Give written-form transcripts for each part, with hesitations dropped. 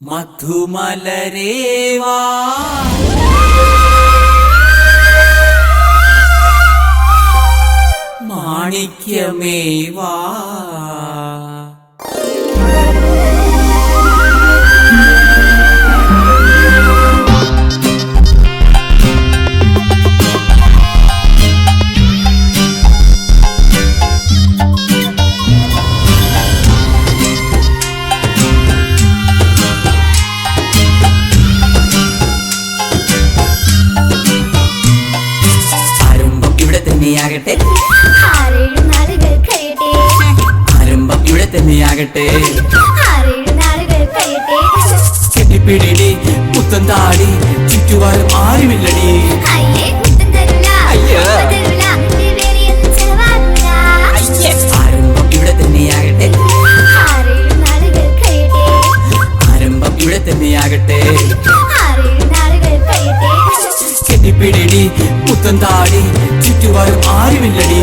മധുമലരേവാ മാണിക്യമേവാ ആകട്ടെ ആരംഭം ഇവിടെ തന്നെയാകട്ടെ കെട്ടിപ്പിടിടി പുത്തൻ താടി ചുറ്റുപാടും ആരുമില്ലടി ആരംഭം ഇവിടെ തന്നെയാകട്ടെ ആരംഭം ഇവിടെ തന്നെയാകട്ടെ കെട്ടിപ്പിടിടി പുത്തൻ താടി ചുറ്റുപാടും ആരുമില്ലടി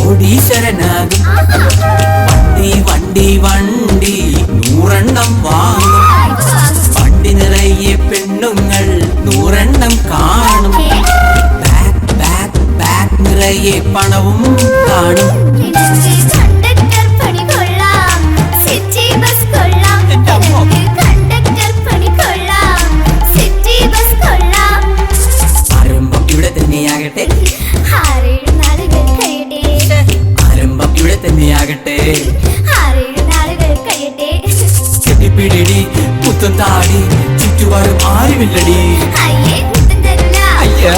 കോടീശ്വരനാകും വണ്ടി വണ്ടി നൂറെണ്ണം വാങ്ങും വണ്ടി നിറയെ പെണ്ണുങ്ങൾ നൂറെണ്ണം കാണും ബാഗ് നിറയെ പണവും കാണും ആരംഭം ഇവിടെ തന്നെയാകട്ടെ ഇവിടെ തന്നെയാകട്ടെ കെട്ടിപ്പിടിടി പുത്തൻ താടി ചുറ്റുപാടും ആരുമില്ലടി അയ്യ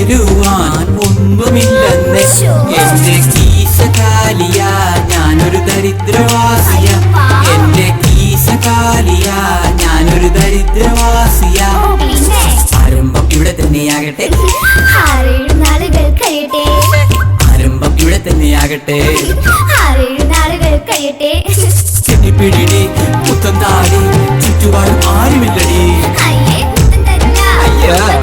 തരുവാൻ ഒന്നുമില്ലെന്ന് എന്റെ കീശ കാലിയാ ഞാനൊരു ദരിദ്രവാസിയ എന്റെ കീശ കാലിയാ ഞാനൊരു ദരിദ്രവാസിയ ആരംഭം ഇവിടെ തന്നെയാകട്ടെ ആരംഭം ഇവിടെ തന്നെയാകട്ടെ കെട്ടിപ്പിടിടി പുത്തൻ താടി ചുറ്റുപാടും ആരുമില്ലടി അയ്യ